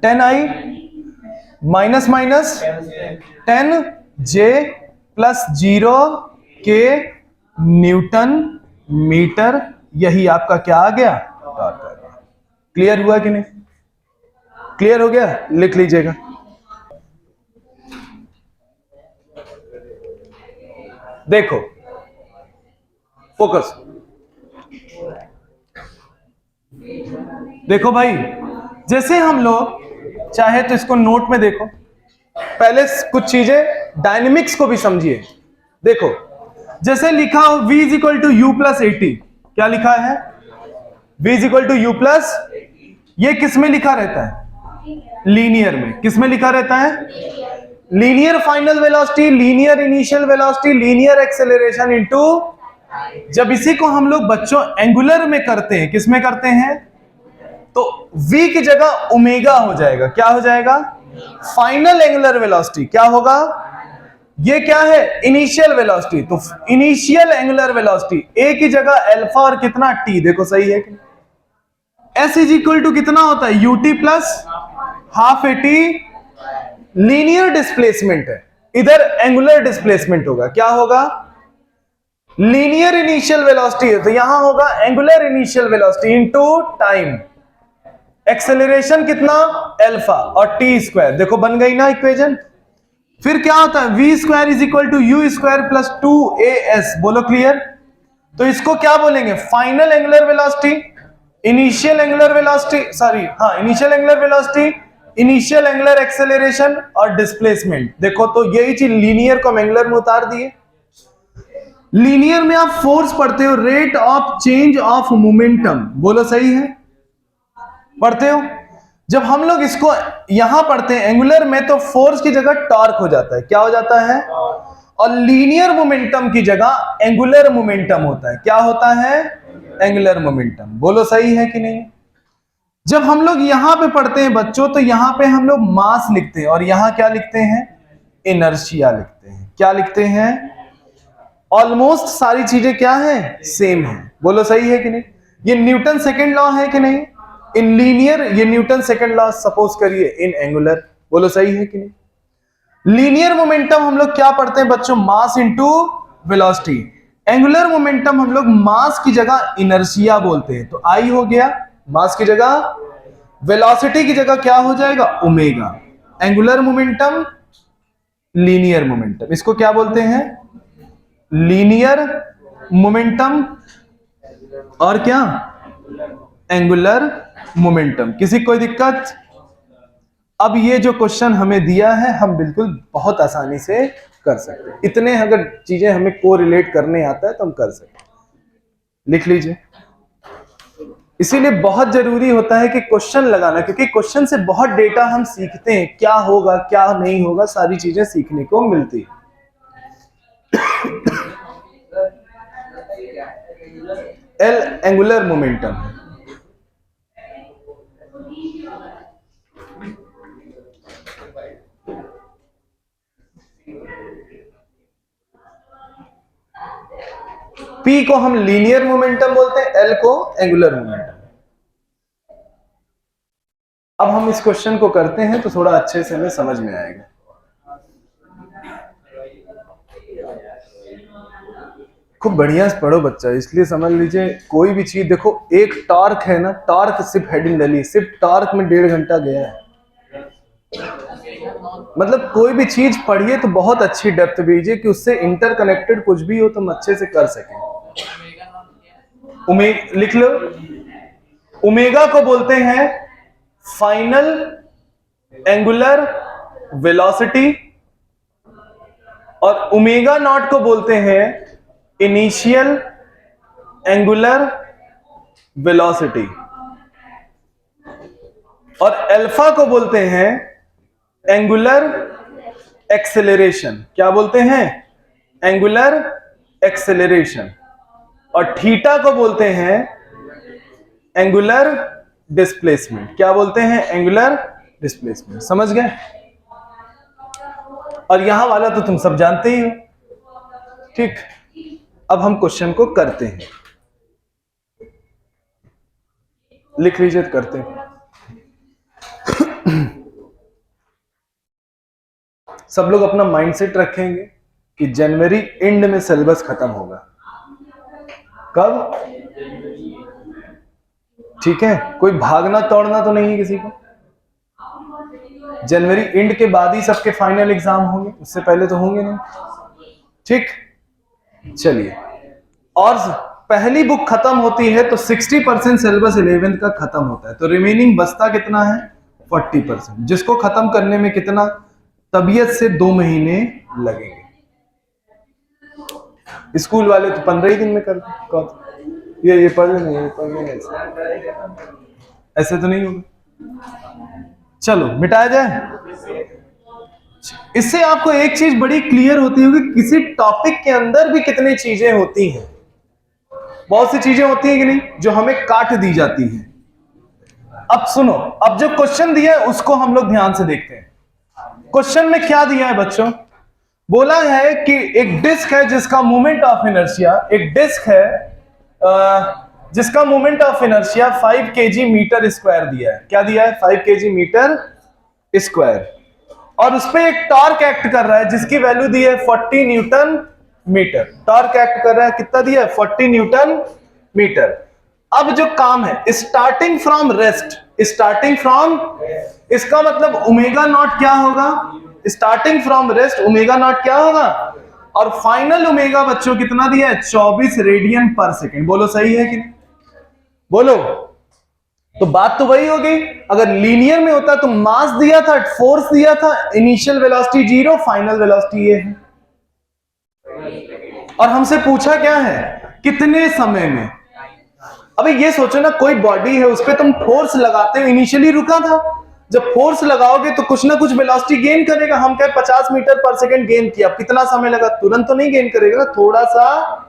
10 आई माइनस 10 j प्लस 0 के न्यूटन मीटर। यही आपका क्या आ गया? टॉर्क आ गया। क्लियर हुआ कि नहीं? क्लियर हो गया? लिख लीजिएगा। देखो फोकस, देखो भाई, जैसे हम लोग चाहे तो इसको नोट में देखो, पहले कुछ चीजें डायनेमिक्स को भी समझिए। देखो जैसे लिखा हो v equal to u plus 80, क्या लिखा है? v equal to u plus, ये किस में लिखा रहता है? लीनियर में। किस में लिखा रहता है? Linear final velocity, linear initial velocity, linear acceleration into. जब इसी को हम लोग बच्चों एंगुलर में करते हैं, किस में करते हैं? तो v की जगह ओमेगा हो जाएगा। क्या हो जाएगा? Final angular velocity. क्या होगा? ये क्या है? Initial velocity. तो इनिशियल एंगुलर वेलोसिटी a की जगह अल्फा और कितना t। देखो सही है कि s इज इक्वल टू कितना होता है? ut plus half at। Linear displacement है, इधर एंगुलर डिस्प्लेसमेंट होगा। क्या होगा? लीनियर इनिशियल वेलोसिटी है तो यहां होगा angular initial velocity into time. Acceleration कितना? अल्फा और t स्क्वायर। देखो बन गई ना इक्वेशन। फिर क्या होता है? v square is equal to u square plus 2as। बोलो क्लियर? तो इसको क्या बोलेंगे? Final angular velocity, initial angular velocity, sorry हाँ, initial angular velocity, initial angular acceleration और डिस्प्लेसमेंट। देखो तो यही चीज लीनियर को एंगुलर में उतार दिए। लीनियर में आप फोर्स पढ़ते हो, rate of change of momentum. बोलो सही है? पढ़ते हो? जब हम लोग इसको यहां पढ़ते हैं एंगुलर में, तो फोर्स की जगह टॉर्क हो जाता है। क्या हो जाता है? और लीनियर मोमेंटम की जगह एंगुलर मोमेंटम होता है। क्या होता है? Angular momentum. बोलो सही है कि नहीं? जब हम लोग यहां पे पढ़ते हैं बच्चों, तो यहां पे हम लोग मास लिखते हैं और यहां क्या लिखते हैं? इनर्शिया लिखते हैं। क्या लिखते हैं? ऑलमोस्ट सारी चीजें क्या है? सेम है। बोलो सही है कि नहीं? ये न्यूटन सेकंड लॉ है कि नहीं? इन लीनियर ये न्यूटन सेकंड लॉ सपोज करिए इन एंगुलर। बोलो सही है कि नहीं? लीनियर मोमेंटम हम लोग क्या पढ़ते हैं बच्चों? Mass into velocity. Angular momentum हम लोग मास की जगह इनर्शिया बोलते हैं। तो आई हो गया मास की जगह, वेलोसिटी की जगह क्या हो जाएगा? Omega. Angular momentum, linear momentum, इसको क्या बोलते हैं? लीनियर मोमेंटम और क्या, एंगुलर मोमेंटम। किसी कोई दिक्कत? अब ये जो क्वेश्चन हमें दिया है हम बिल्कुल बहुत आसानी से कर सकते हैं। इतने अगर चीजें हमें कोरिलेट करने आता है तो हम कर सकते हैं। लिख लीजिए। इसीलिए बहुत जरूरी होता है कि क्वेश्चन लगाना, क्योंकि क्वेश्चन से बहुत डेटा हम सीखते हैं, क्या होगा क्या नहीं होगा, सारी चीजें सीखने को मिलती है। एल एंगुलर मोमेंटम है। पी को हम लीनियर मोमेंटम बोलते हैं, एल को एंगुलर मोमेंटम। अब हम इस क्वेश्चन को करते हैं तो थोड़ा अच्छे से हमें समझ में आएगा। खूब बढ़िया से पढ़ो बच्चा, इसलिए समझ लीजिए कोई भी चीज देखो, एक टॉर्क है ना, टॉर्क सिर्फ हेडिंग डली, सिर्फ टॉर्क में 1.5 घंटा गया है। मतलब कोई भी चीज पढ़िए तो बहुत अच्छी डेप्थ दीजिए कि उससे इंटरकनेक्टेड कुछ भी हो तो हम अच्छे से कर सकें। लिख लो, ओमेगा को बोलते हैं फाइनल एंगुलर वेलोसिटी और ओमेगा नॉट को बोलते हैं इनिशियल एंगुलर वेलोसिटी और अल्फा को बोलते हैं एंगुलर एक्सेलरेशन। क्या बोलते हैं? Angular acceleration. और थीटा को बोलते हैं एंगुलर डिस्प्लेसमेंट। क्या बोलते हैं? Angular displacement. समझ गए? और यहां वाला तो तुम सब जानते ही हो। ठीक, अब हम क्वेश्चन को करते हैं। लिख लीजिए, करते हैं। सब लोग अपना माइंडसेट रखेंगे कि जनवरी एंड में सिलेबस खत्म होगा। कब? ठीक है, कोई भागना तोड़ना तो नहीं है किसी को। जनवरी एंड के बाद ही सबके फाइनल एग्जाम होंगे, उससे पहले तो होंगे नहीं। ठीक, चलिए। और पहली बुक खत्म होती है तो 60% सिलेबस 11th का खत्म होता है, तो रिमेनिंग बचता कितना है? 40%, जिसको खत्म करने में कितना तबीयत से 2 महीने लगेंगे। स्कूल वाले तो 15 ही दिन में कर ये पढ़ लेंगे, ये पढ़ लेंगे, ऐसे तो नहीं होगा। चलो मिटाया जाए। इससे आपको एक चीज बड़ी क्लियर होती होगी, किसी टॉपिक के अंदर भी कितनी चीजें होती हैं। बहुत सी चीजें होती हैं कि नहीं, जो हमें काट दी जाती हैं। अब सुनो, अब जो क्वेश्चन दिया है उसको हम लोग ध्यान से देखते हैं। क्वेश्चन में क्या दिया है बच्चों? बोला है कि एक डिस्क है जिसका मोमेंट ऑफ इनर्शिया, एक डिस्क है जिसका moment of inertia 5 kg metre square दिया है। क्या दिया है? 5 kg मीटर स्क्वायर। और उस पर एक टॉर्क एक्ट कर रहा है जिसकी वैल्यू दी है 40 न्यूटन मीटर। टॉर्क एक्ट कर रहा है, कितना दिया है? 40 न्यूटन मीटर। अब जो काम है starting from rest, starting from, इसका मतलब ओमेगा नॉट क्या होगा? Starting from rest omega naught क्या होगा? और फाइनल ओमेगा बच्चों कितना दिया है? 24 रेडियन पर सेकेंड। बोलो सही है कि नहीं? बोलो। तो बात तो वही हो गई। अगर लीनियर में होता तो मास दिया था, फोर्स दिया था, इनिशियल वेलोसिटी 0, फाइनल वेलोसिटी ये है। और हमसे पूछा क्या है? कितने समय में। अबे ये सोचो ना, कोई बॉडी है उस पर तुम फोर्स लगाते हो, इनिशियली रुका था, जब फोर्स लगाओगे तो कुछ ना कुछ वेलोसिटी गेन करेगा। हम कहे 50 मीटर पर सेकंड गेन किया, कितना समय लगा? तुरंत तो नहीं गेन करेगा ना, थोड़ा सा।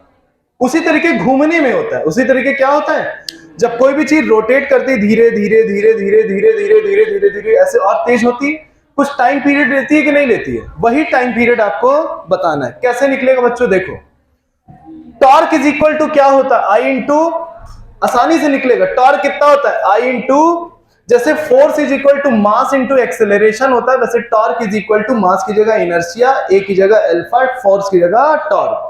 उसी तरीके घूमने में होता है। उसी तरीके क्या होता है, जब कोई भी चीज रोटेट करती है धीरे धीरे धीरे धीरे धीरे धीरे धीरे धीरे धीरे ऐसे और तेज होती है, कुछ टाइम पीरियड लेती है कि नहीं लेती है? वही टाइम पीरियड आपको बताना है। कैसे निकलेगा बच्चों? देखो, टॉर्क इज इक्वल टू क्या होता है? आई इंटू, आसानी से निकलेगा। टॉर्क कितना होता है? आई इंटू, जैसे force is equal to mass into acceleration होता है, वैसे torque is equal to mass की जगह इनर्शिया, ए की जगह अल्फा, फोर्स की जगह टॉर्क।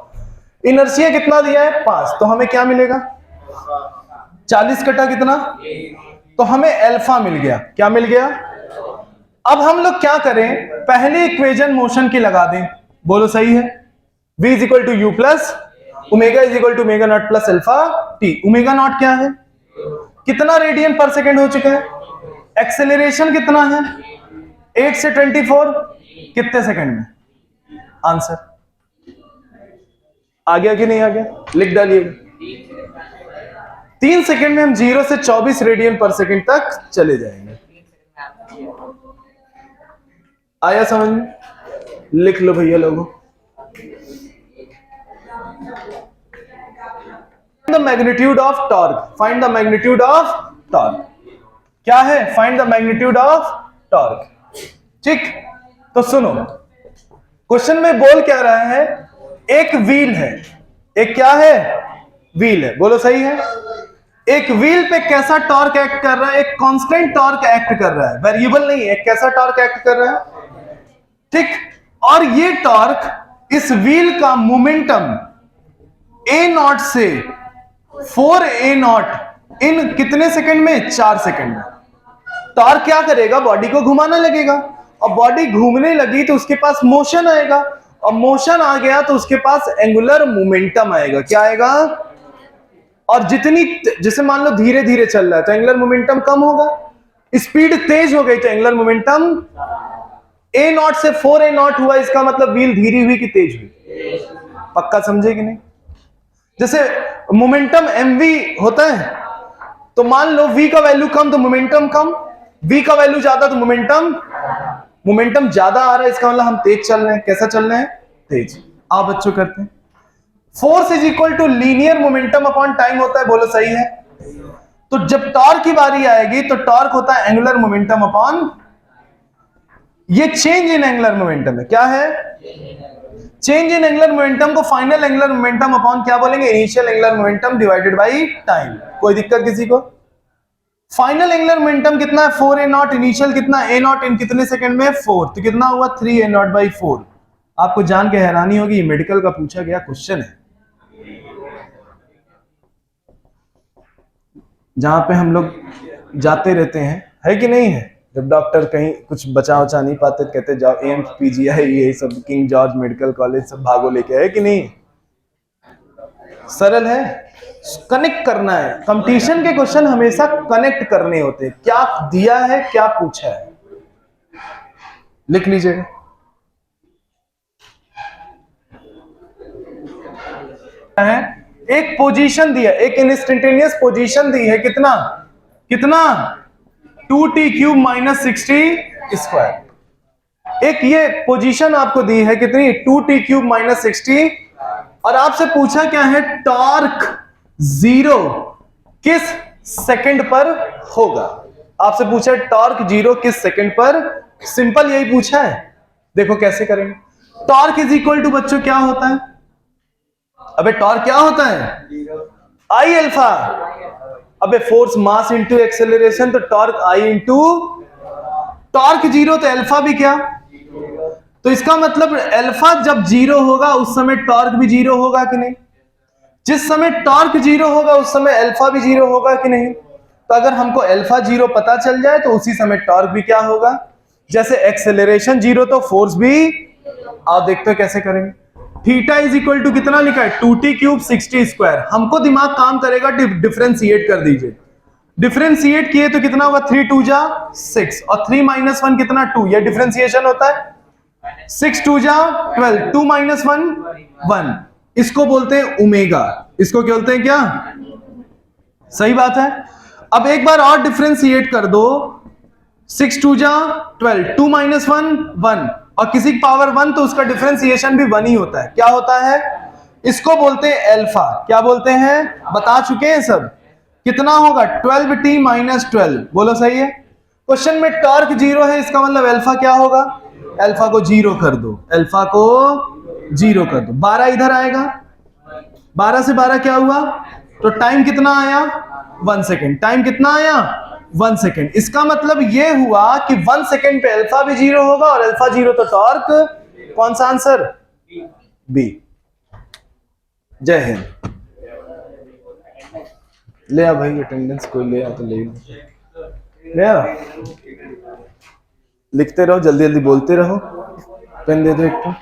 इनर्शिया कितना दिया है? 5, तो हमें क्या मिलेगा? 40 कटा कितना? तो हमें अल्फा मिल गया। क्या मिल गया? अब हम लोग क्या करें? पहले इक्वेशन मोशन की लगा दें। बोलो सही है? v is equal to u plus omega is equal to omega naught plus alpha t. Omega naught क्या है, कितना रेडियन पर सेकेंड हो चुका है, एक्सेलरेशन कितना है 8 से 24, कितने सेकंड में, आंसर आ गया कि नहीं आ गया, लिख डालिएगा। 3 सेकंड में हम 0 से 24 रेडियन पर सेकंड तक चले जाएंगे। आया समझ में, लिख लो भैया लोगों। The magnitude of torque, find the magnitude of torque, क्या है, find the magnitude of torque. ठीक, तो सुनो क्वेश्चन में बोल क्या रहा है, एक व्हील है, एक क्या है, व्हील है, बोलो सही है। एक व्हील पे कैसा टॉर्क एक्ट कर रहा है, एक कांस्टेंट टॉर्क एक्ट कर रहा है, वेरिएबल नहीं है, कैसा टॉर्क एक्ट कर रहा है, ठीक। और ये टॉर्क इस व्हील का मोमेंटम ए नॉट से 4a नॉट इन कितने सेकंड में, 4 सेकंड में। टॉर्क क्या करेगा, बॉडी को घुमाने लगेगा, और बॉडी घूमने लगी तो उसके पास मोशन आएगा, और मोशन आ गया तो उसके पास एंगुलर मोमेंटम आएगा, क्या आएगा, और जितनी, जैसे मान लो धीरे धीरे चल रहा है तो एंगुलर मोमेंटम कम होगा, स्पीड तेज हो गई तो एंगुलर मोमेंटम a नॉट से 4a नॉट हुआ, इसका मतलब व्हील धीरे हुई कि तेज हुई, पक्का समझे कि नहीं। जैसे मोमेंटम mv होता है, तो मान लो v का वैल्यू कम तो मोमेंटम कम, v का वैल्यू ज्यादा तो मोमेंटम ज्यादा आ रहा है, इसका मतलब हम तेज चल रहे हैं, कैसा चल रहे हैं, तेज। आप बच्चों करते हैं, force is equal to linear momentum upon time होता है, बोलो सही है। तो जब टॉर्क की बारी आएगी तो टॉर्क होता है एंगुलर मोमेंटम अपॉन, ये चेंज इन एंगुलर मोमेंटम है, क्या है, चेंज इन एंगुलर मोमेंटम को फाइनल एंगुलर मोमेंटम अपॉन क्या बोलेंगे, initial angular momentum divided by time. कोई दिक्कत किसी को, फाइनल एंगुलर मोमेंटम कितना है 4a नॉट, इनिशियल कितना a नॉट इन कितने सेकंड में 4, तो कितना हुआ 3a नॉट बाई 4। आपको जान के हैरानी होगी, ये मेडिकल का पूछा गया क्वेश्चन है, जहां पे हम लोग जाते रहते हैं, है कि नहीं है, जब डॉक्टर कहीं कुछ बचा नहीं पाते कहते जाओ एम्स पीजीआई ये सब किंग जॉर्ज मेडिकल कॉलेज सब भागो लेके, है कि नहीं, सरल है, कनेक्ट करना है। कंपटीशन के क्वेश्चन हमेशा कनेक्ट करने होते हैं, क्या दिया है क्या पूछा है, लिख लीजिएगा। एक पोजीशन दिया, एक इंस्टेंटेनियस पोजीशन दी है, कितना 2t क्यूब माइनस 60 स्क्वायर। एक ये पोजीशन आपको दी है कितनी 2t क्यूब माइनस 60, और आपसे पूछा क्या है, टॉर्क 0 किस सेकंड पर होगा, आपसे पूछा है टॉर्क 0 किस सेकंड पर, सिंपल यही पूछा है। देखो कैसे करेंगे, टॉर्क इज इक्वल टू बच्चों क्या होता है, अबे टॉर्क क्या होता है, आई अल्फा, अबे फोर्स मास इंटू एक्सेलरेशन, तो टॉर्क आई इंटू टॉर्क 0 तो अल्फा भी क्या, तो इसका मतलब अल्फा जब 0 होगा उस समय टॉर्क भी 0 होगा कि नहीं, जिस समय टॉर्क 0 होगा उस समय अल्फा भी 0 होगा कि नहीं। तो अगर हमको अल्फा 0 पता चल जाए तो उसी समय टॉर्क भी क्या होगा, जैसे एक्सेलरेशन 0 तो फोर्स भी, आओ देखते हो कैसे करेंगे। थीटा इज इक्वल टू कितना लिखा है 2t क्यूब 60 स्क्वायर, हमको दिमाग काम करेगा, डिफरेंशिएट कर दीजिए, डिफरेंशिएट किए तो कितना होगा 3 2 जा 6 और 3 माइनस 1 कितना 2, ये डिफरेंशिएशन होता है, 6 2 जा 12, 2 माइनस 1 1, इसको बोलते हैं ओमेगा, इसको क्या बोलते हैं, क्या सही बात है। अब एक बार और डिफरेंशिएट कर दो, 6 2 जा 12, 2 माइनस 1 1, और किसी की पावर 1 तो उसका डिफरेंशिएशन भी 1 ही होता है, क्या होता है, इसको बोलते हैं अल्फा, क्या बोलते हैं, बता चुके हैं सब, कितना होगा 12t माइनस 12, बोलो सही है। क्वेश्चन में टॉर्क 0 है, इसका मतलब अल्फा क्या होगा, अल्फा को 0 कर दो, अल्फा को 0 कर दो, 12 इधर आएगा, 12 से 12 क्या हुआ, तो टाइम कितना आया 1 सेकेंड, टाइम कितना आया 1 सेकेंड, इसका मतलब यह हुआ कि 1 सेकेंड पे अल्फा भी 0 होगा, और अल्फा 0 तो टॉर्क, कौन सा आंसर, बी। जय हिंद। ले आ भाई अटेंडेंस, कोई ले आ तो ले आ, लिखते रहो, जल्दी जल्दी बोलते रहो, पेन दे दो एक तो।